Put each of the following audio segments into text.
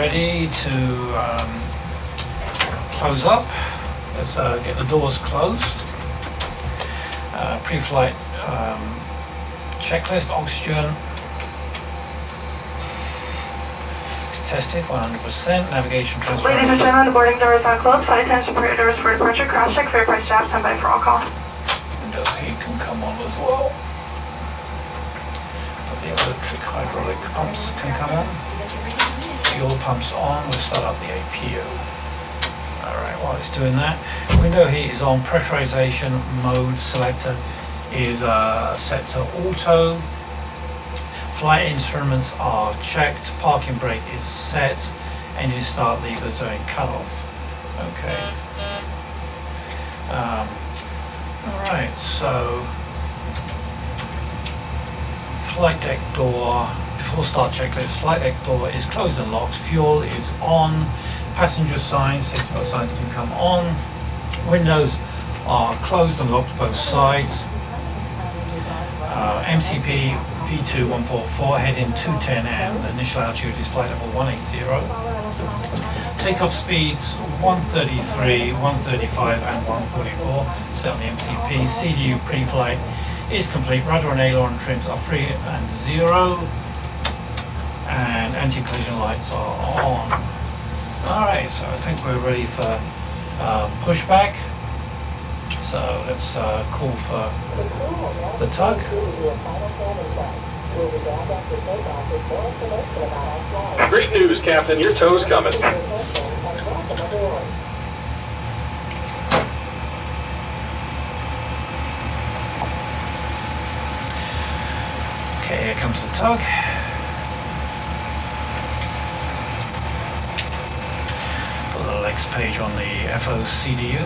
ready to close up. Let's get the doors closed. Pre-flight checklist, oxygen is tested 100%. Navigation transfer. Ladies and gentlemen, the boarding doors are closed. Flight attendants prepare doors for departure. Cross check, fare price draft, stand by for all call. Window heat can come on as well. The electric hydraulic pumps can come on. Fuel pumps on. We'll start up the APU. Alright, while it's doing that, window heat is on. Pressurization mode selector is set to auto. Flight instruments are checked. Parking brake is set. Engine start levers are in cutoff. Okay. Alright, so flight deck door, before start checklist, flight deck door is closed and locked. Fuel is on. Passenger signs, safety belt signs can come on. Windows are closed and locked both sides. MCP V2144 heading 210 and the initial altitude is flight level 180. Takeoff speeds 133, 135 and 144 set on the MCP. CDU pre-flight is complete. Rudder and aileron trims are free and 0 and anti-collision lights are on. Alright, so I think we're ready for pushback. So let's call for the tug. Great news, Captain. Your tow's coming. Okay, here comes the tug. Put the legs page on the FOCDU.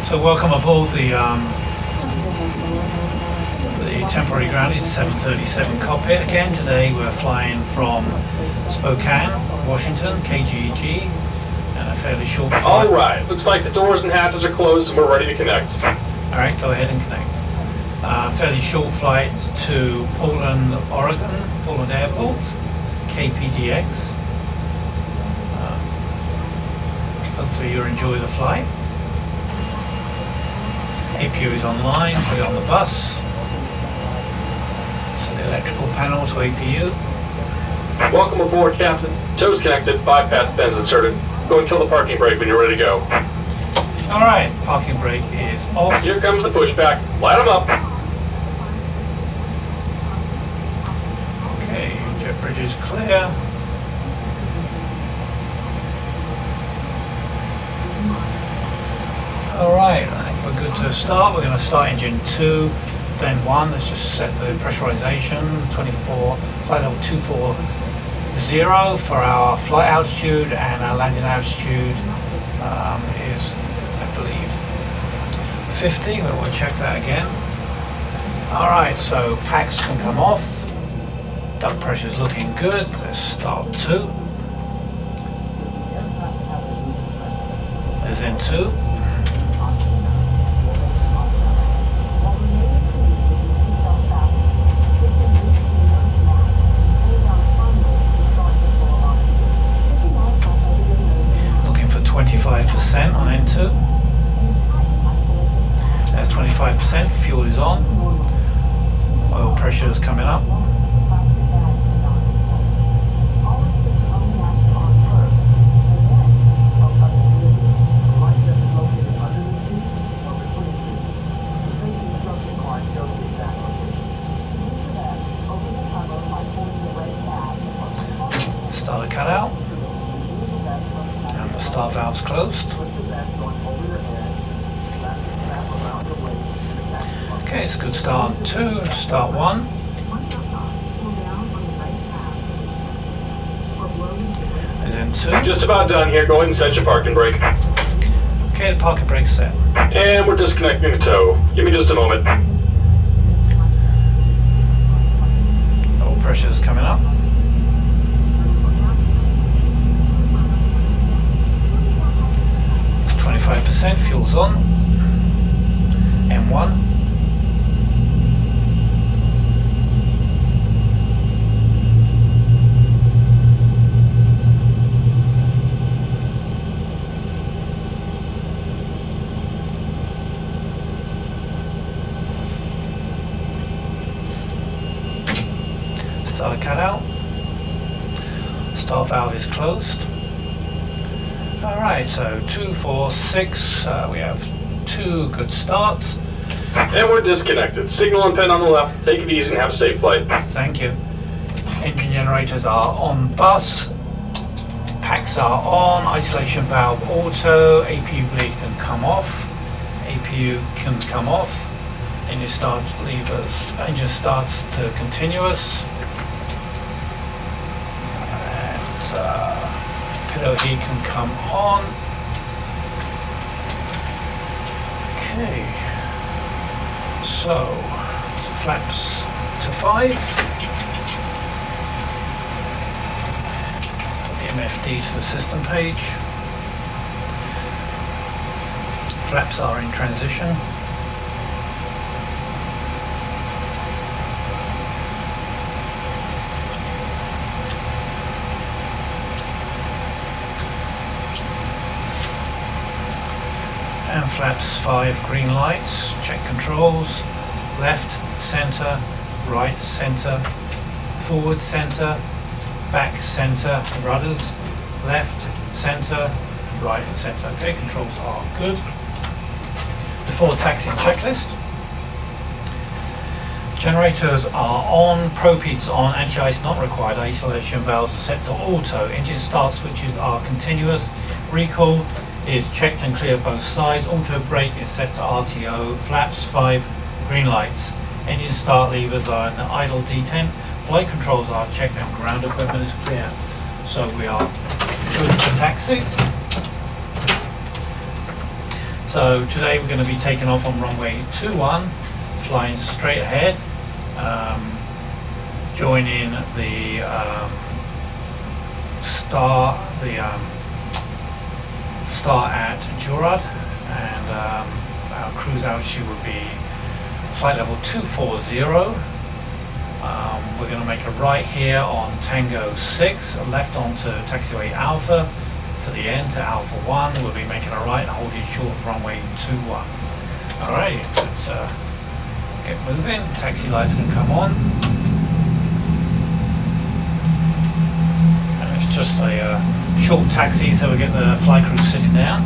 So welcome aboard the temporary grounded 737 cockpit again. Today we're flying from Spokane, Washington, KGEG, and a fairly short flight. All right, looks like the doors and hatches are closed and we're ready to connect. All right, go ahead and connect. Fairly short flight to Portland, Oregon, Portland Airport, KPDX. Hopefully you'll enjoy the flight. APU is online, put it on the bus. So the electrical panel to APU. Welcome aboard, Captain. Tow's connected, bypass pins inserted. Go and kill the parking brake when you're ready to go. Alright, parking brake is off. Here comes the pushback. Light them up. Okay, jet bridge is clear. Alright, I think we're good to start. We're going to start engine 2, then 1. Let's just set the pressurization, 24, flight level 240 for our flight altitude, and our landing altitude is, I believe, 50. We'll check that again. Alright, so packs can come off. Duct pressure is looking good. Let's start 2. There's in 2. Looking for 25% on N2. There's 25%. Fuel is on. Oil pressure is coming up. Starter cut out, and the start valve's closed. Okay, it's a good start on 2, start 1. Is in 2. Just about done here. Go ahead and set your parking brake. Okay, the parking brake's set. And we're disconnecting the tow. Give me just a moment. pressure is coming up. It's 25%, fuel's on. M1. Start a cutout. Start valve is closed. Alright, so 2, 4, 6. We have 2 good starts. And we're disconnected. Signal and pin on the left. Take it easy and have a safe flight. Thank you. Engine generators are on bus. Packs are on. Isolation valve auto. APU bleed can come off. APU can come off. Engine starts levers. Engine starts to continuous. Pillow heat can come on. Okay, so flaps to 5. The MFD to the system page. Flaps are in transition. And flaps 5 green lights. Check controls. Left, center, right, center, forward, center, back, center, rudders, left, center, right, center. Okay, controls are good. Before taxiing checklist. Generators are on, probe heats on, anti-ice not required, isolation valves are set to auto, engine start switches are continuous, recall is checked and clear both sides, auto brake is set to RTO, flaps 5 green lights, engine start levers are in idle D10, flight controls are checked and ground equipment is clear. So we are good to taxi. So today we're going to be taking off on runway 21, flying straight ahead, joining the start at Jurad, and our cruise altitude would be flight level 240. We're going to make a right here on Tango 6, a left onto taxiway Alpha to the end to Alpha 1. We'll be making a right and holding short of runway 21. Alright, let's get moving. Taxi lights can come on. And it's just a short taxi, so we get the flight crew sitting down.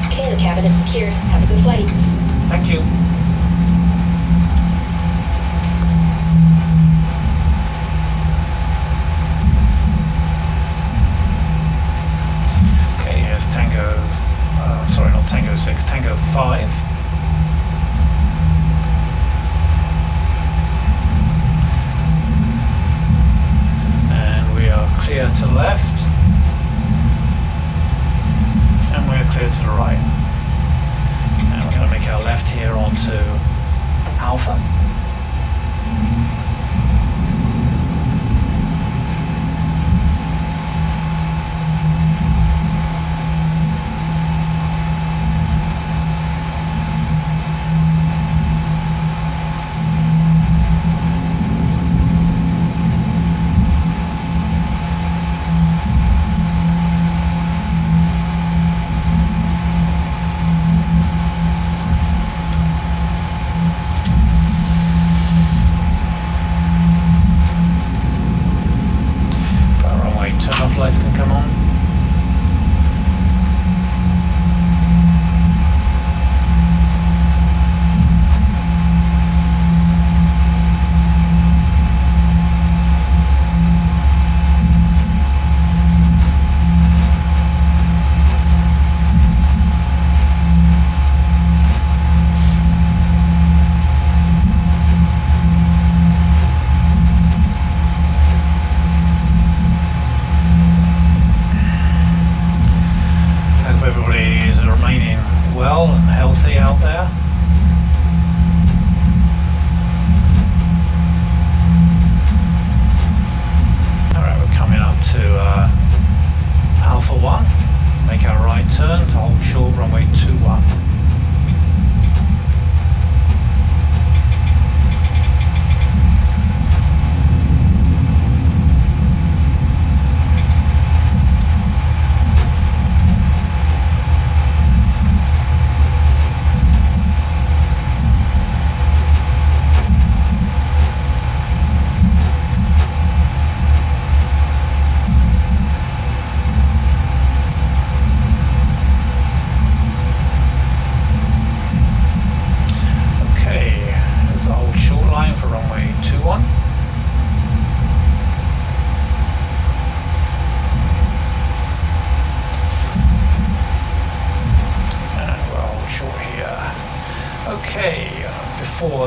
Okay, the cabin is secure. Have a good flight. Thank you. Okay, here's Tango, sorry, not Tango 6, Tango 5. And we are clear to left. And we're clear to the right. And we're going to make our left here onto Alpha.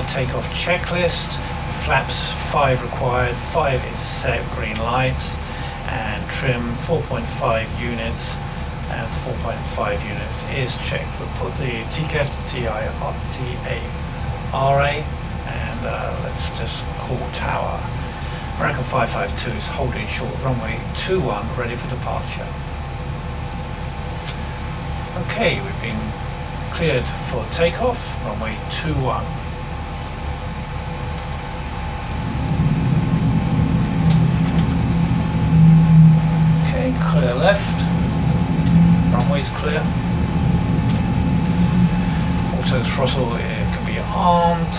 takeoff checklist. Flaps 5 required, 5 is set, green lights, and trim 4.5 units and 4.5 units is checked. We'll put the TCAS to TARA, and let's just call tower. American 552 is holding short, runway 21, ready for departure. Okay, we've been cleared for takeoff, runway 21. Okay, clear left, runway's clear. Auto throttle can be armed,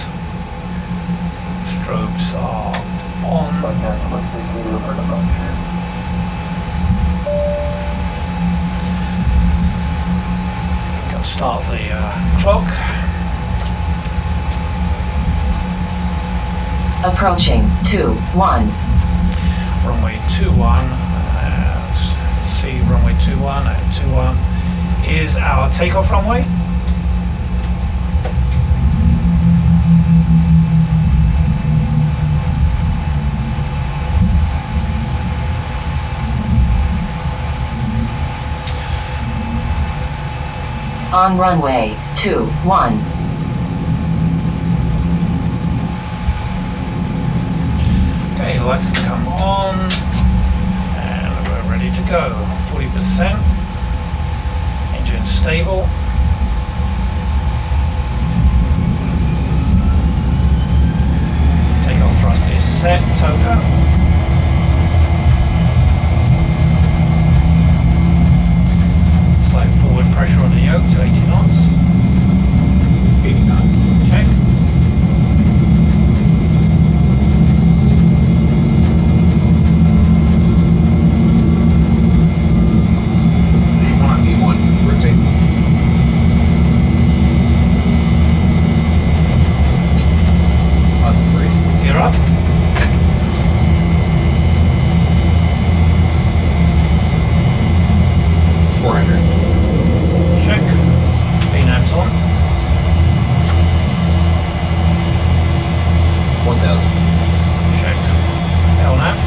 strobes are on. Got to start the clock. Approaching 21. Runway 21. See runway 21 at 21 is our takeoff runway. On runway 21. Okay, lights can come on and we're ready to go. 40%. Engine stable. Takeoff thrust is set. Toga. Slight forward pressure on the yoke to 80 knots. 80 knots. Check. E1, rotate. Awesome, great. Gear up. Check. VNAV's on. 1,000. Checked. LNAV.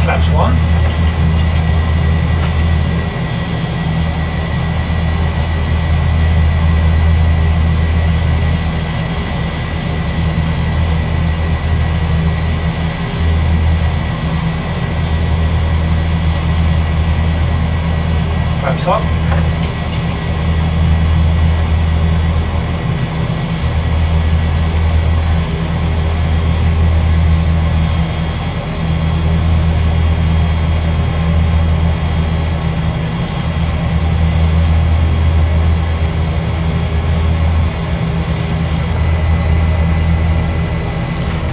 Flaps 1. Flaps up.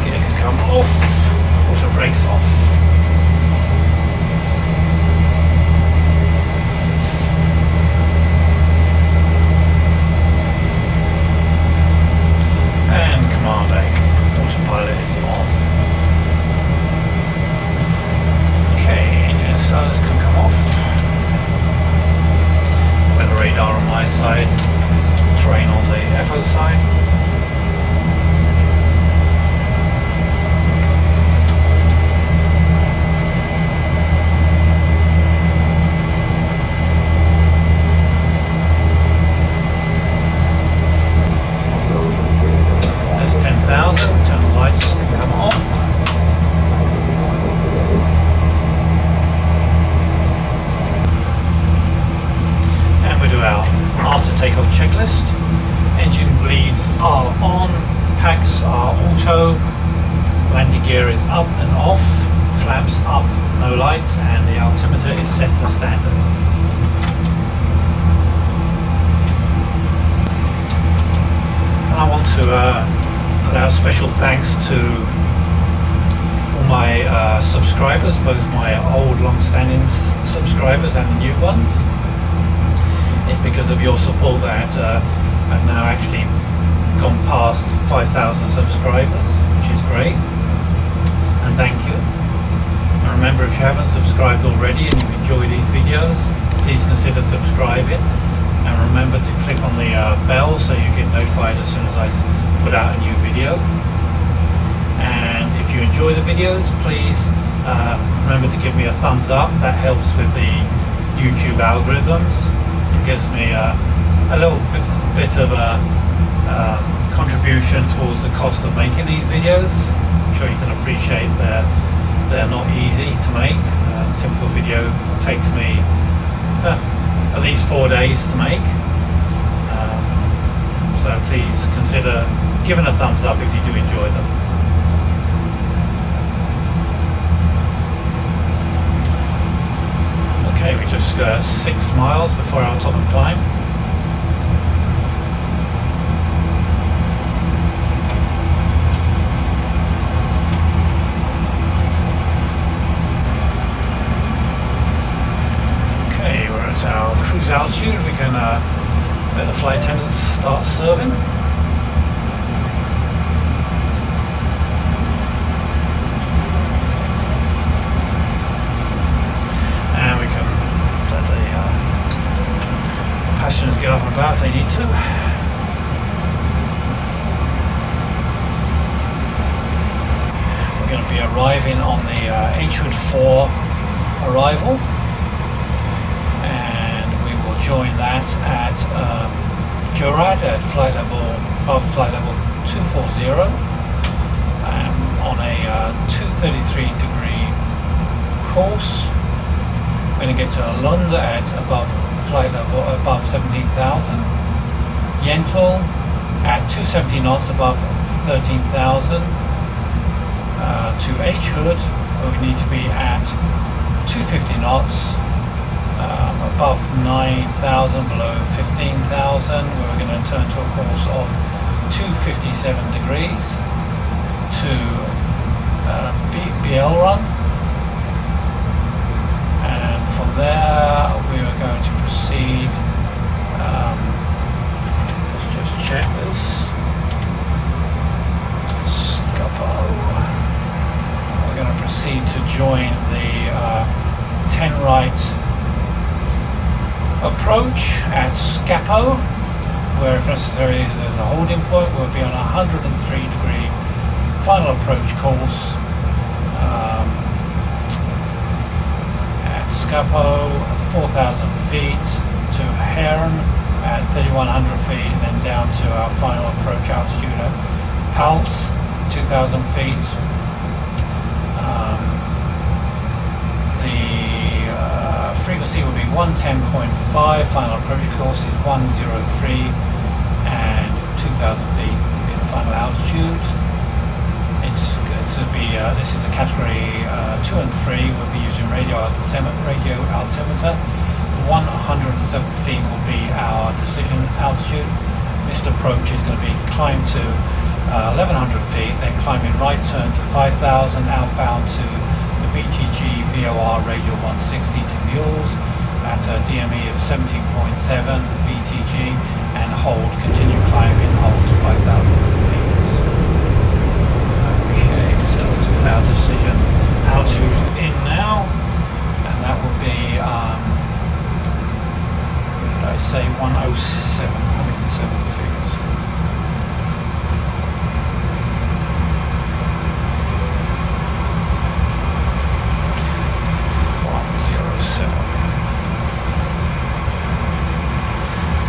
Gear can come off. Auto brakes off. And command A, autopilot is on. Okay, engine starters can come off. Weather radar on my side, terrain on the FO side. There's 10,000, turn the lights can come off. And we do our after takeoff checklist. Engine bleeds are on, packs are auto, landing gear is up and off, flaps up, no lights, and the altimeter is set to standard. And I want to put out special thanks to all my subscribers, both my old long-standing subscribers and the new ones. It's because of your support that I've now actually gone past 5,000 subscribers, which is great, and thank you. I remember, if you haven't subscribed already and you enjoy these videos, please consider subscribing. And remember to click on the bell so you get notified as soon as I put out a new video. And if you enjoy the videos, please remember to give me a thumbs up. That helps with the YouTube algorithms. It gives me a little bit of a contribution towards the cost of making these videos. I'm sure you can appreciate they're not easy to make. A typical video takes me at least 4 days to make. So please consider giving a thumbs up if you do enjoy them. Okay, we just 6 miles before our top of climb. Okay, we're at our cruise altitude. We can let the flight attendants start serving. Passengers get up and about if they need to. We're going to be arriving on the H-Hood 4 arrival, and we will join that at Jorad at above flight level 240, on a 233 degree course. We're going to get to Lund at flight level above 17,000, Yentl at 270 knots above 13,000, to H-Hood where we need to be at 250 knots, above 9,000, below 15,000, where we're going to turn to a course of 257 degrees, to BL run. From there, we are going to proceed. Let's just check this. Scapo. We're going to proceed to join the 10 right approach at Scapo, where if necessary there's a holding point. We'll be on a 103 degree final approach course. Scapo, 4,000 feet to Heron at 3,100 feet, and then down to our final approach altitude at Pals, 2,000 feet. The frequency will be 110.5, final approach course is 103, and 2,000 feet will be the final altitude. This is a category 2 and 3. We'll be using radio altimeter. 107 feet will be our decision altitude. Missed approach is going to be climb to 1,100 feet, then climbing right turn to 5,000, outbound to the BTG VOR radio 160 to Mules at a DME of 17.7 BTG, and continue climbing, hold to 5,000 feet. So let's put our decision altitude in now, and that will be, what did I say, 107 feet.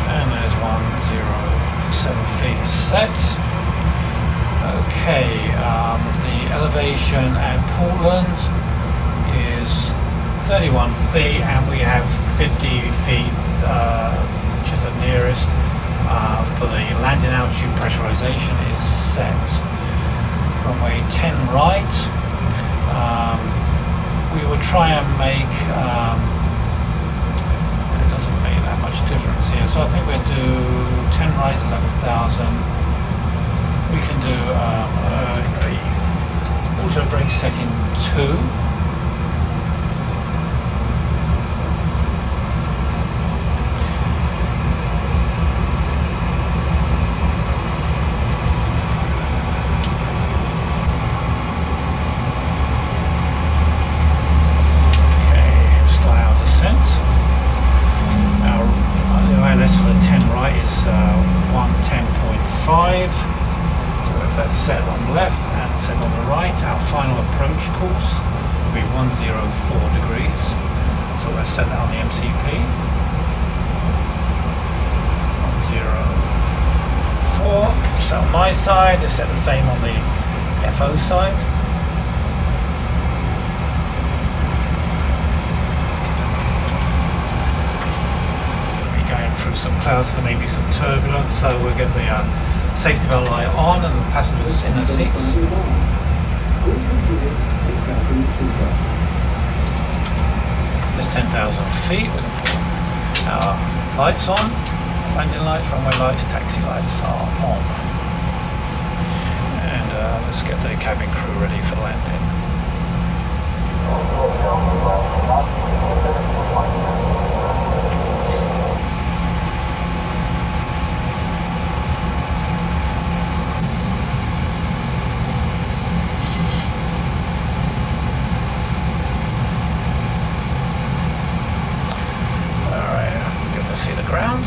And there's 107 feet set. Okay, the elevation at Portland is 31 feet, and we have 50 feet, which is the nearest. For the landing altitude, pressurization is set. Runway 10 right. We will try and make, it doesn't make that much difference here, so I think we'll do 10 right, 11,000. We can do auto brake setting 2. 5. So if that's set on the left and set on the right, our final approach course will be 104 degrees. So we'll set that on the MCP. 104. So on my side, it's set the same on the FO side. Some clouds, there may be some turbulence, so we'll get the safety belt light on and the passengers in their seats. There's 10,000 feet. We can put our lights on, landing lights, runway lights, taxi lights are on. And let's get the cabin crew ready for landing. See the ground.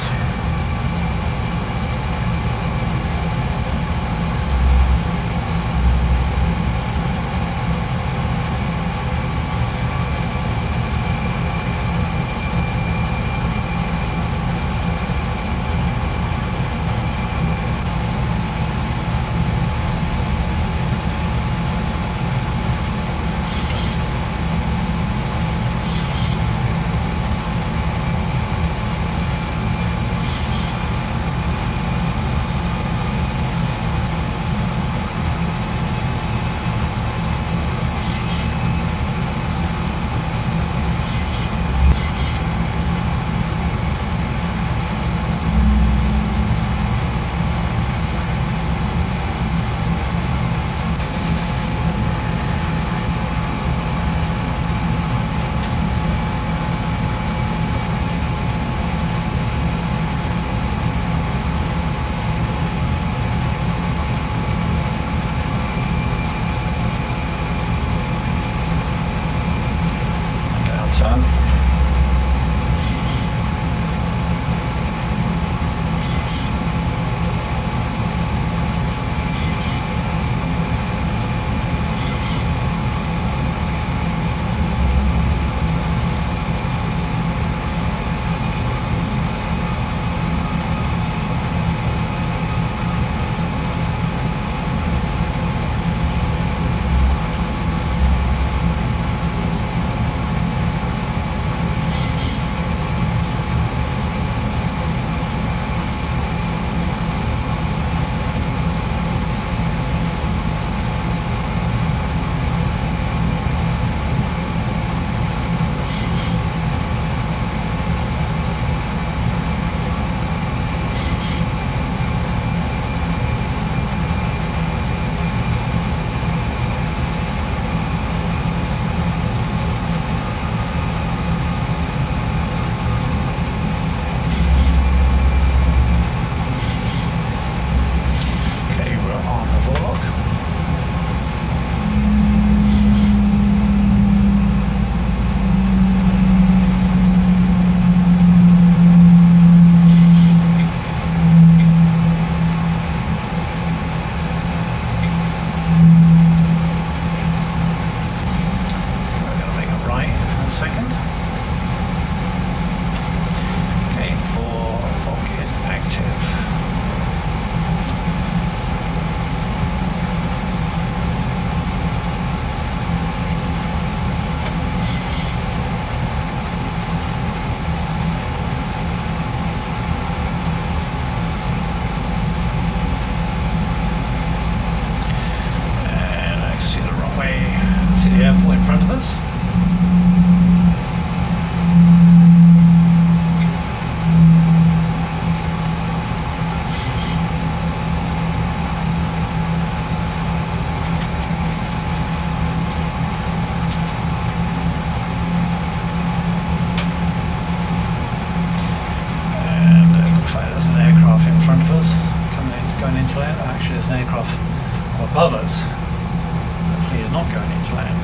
above us. Hopefully he's not going into land.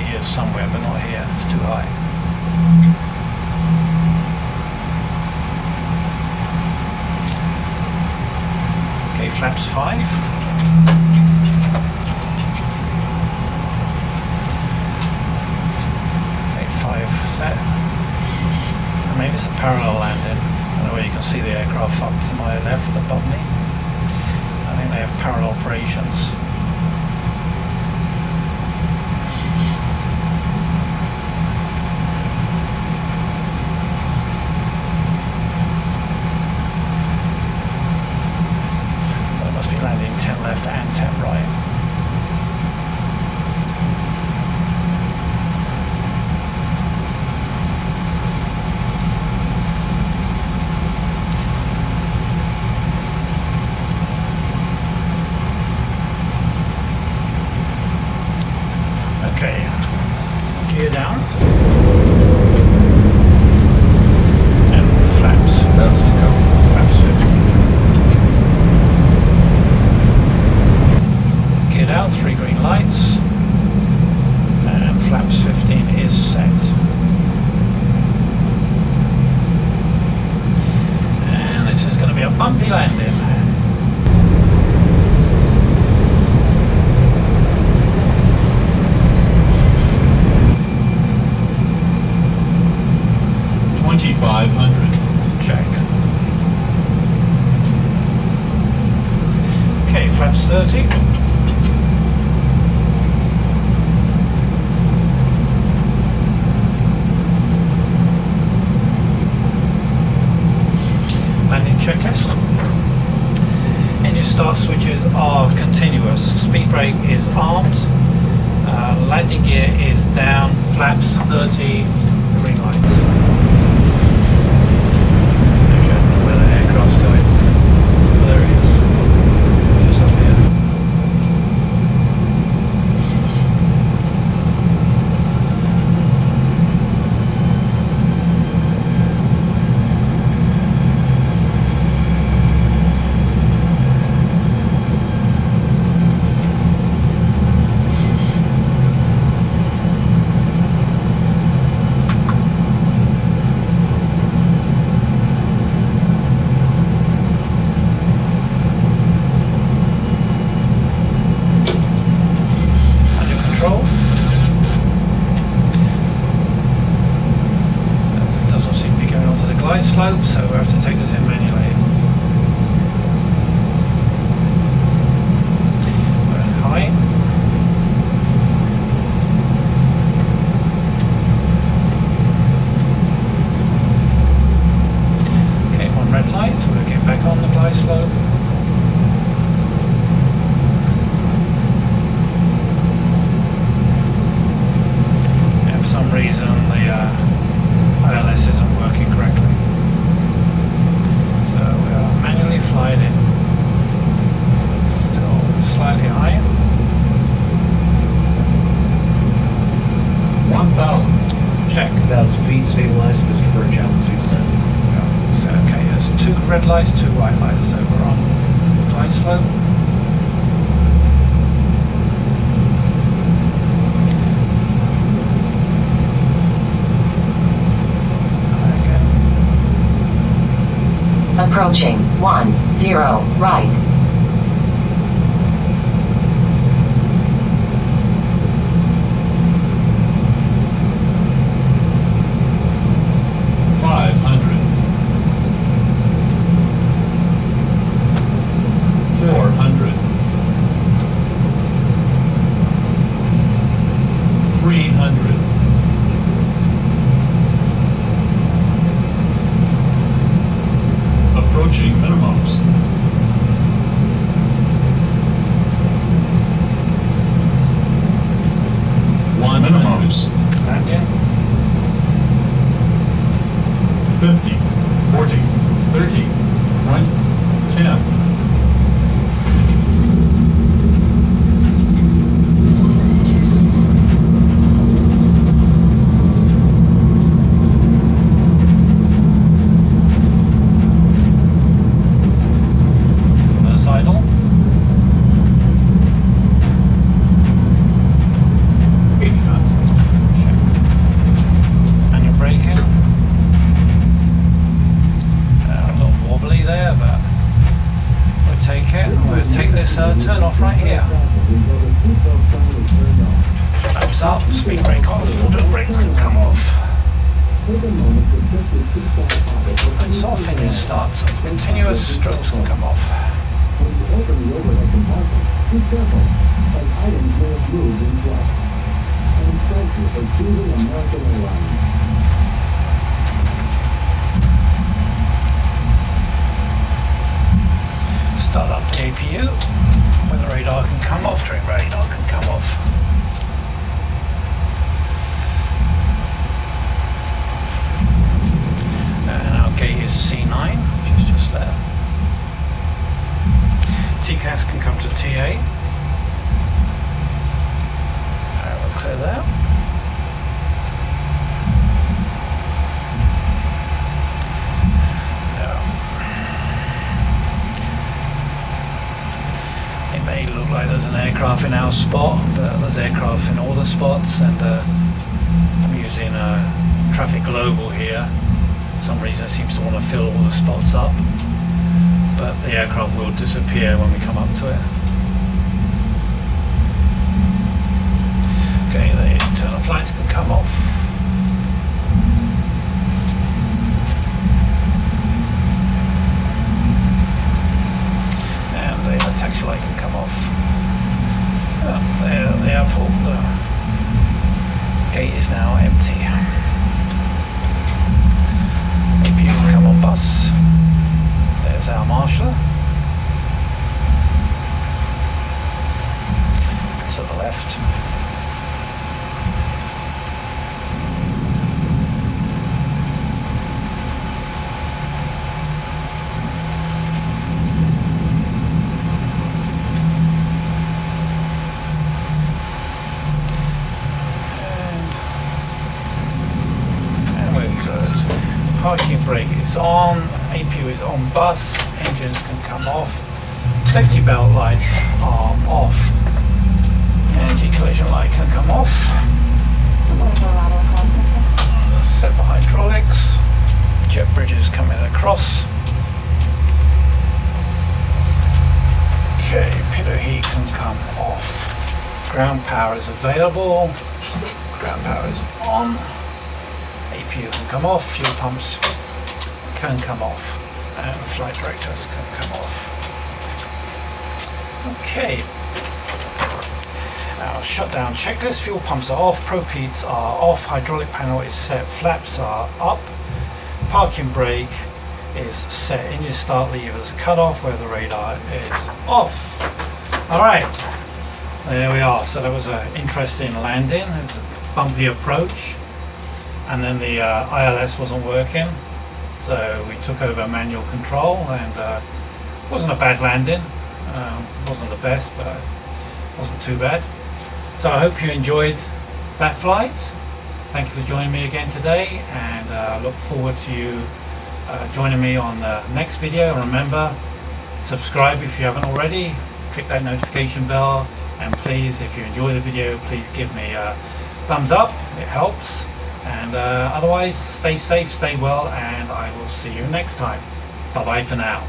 He is somewhere, but not here. It's too high. 85. Set. And maybe it's a parallel landing. I don't know where you can see the aircraft up to my left above me. I think they have parallel operations. But it must be landing 10 left and 10 right. Gear down and flaps. That's to go. Flaps 50. Gear down, 3 green lights, and flaps 15 is set. And this is going to be a bumpy landing. Check. Okay, flaps 30. Landing checklist. Engine start switches are continuous. Speed brake is armed. Landing gear is down. Flaps 30. Green lights. Slope, so we have to take this in manually. We're in high. Okay, one red light, so we'll get back on the glide slope. And for some reason the ILS isn't working correctly. Manually flight in. Still slightly high. 1,000. Check. 1,000 feet stabilized, Mr. Bird channel seats set. Yeah. So okay, there's 2 red lights, 2 white lights, so we're on glide slope. Approaching 10 right. Approaching minimums. 1 minimums. Landing. 50, 40, 30, 20, 10. brakes turn off right here. Flaps up, speed brake off, auto brakes can come off. Lights off, engine starts off. Continuous strokes can come off. Start up the APU, weather radar can come off, direct radar can come off. And our gate is C9, which is just there. TCAS can come to TA. Alright, we'll clear that. It may look like there's an aircraft in our spot, but there's aircraft in all the spots, and I'm using Traffic Global here. For some reason it seems to want to fill all the spots up, but the aircraft will disappear when we come up to it. Okay, the internal flights can come off. And the taxi light can come off. There, the airport, the gate is now empty. APU can come on bus. There's our marshaller. To the left. Parking brake is on, APU is on bus, engines can come off, safety belt lights are off, anti-collision light can come off. Set the hydraulics, jet bridges coming across. Okay, pitot heat can come off. Ground power is available, ground power is on. APU can come off, fuel pumps can come off, and flight directors can come off. Okay. Our shutdown checklist: fuel pumps are off, propeds are off, hydraulic panel is set, flaps are up, parking brake is set, engine start levers cut off, weather radar is off. Alright, there we are. So that was an interesting landing. It was a bumpy approach. And then the ILS wasn't working, so we took over manual control, and wasn't a bad landing. Wasn't the best, but wasn't too bad. So I hope you enjoyed that flight. Thank you for joining me again today, and I look forward to you joining me on the next video. And remember, subscribe if you haven't already, click that notification bell, and please, if you enjoy the video, please give me a thumbs up, it helps. And otherwise, stay safe, stay well, and I will see you next time. Bye bye for now.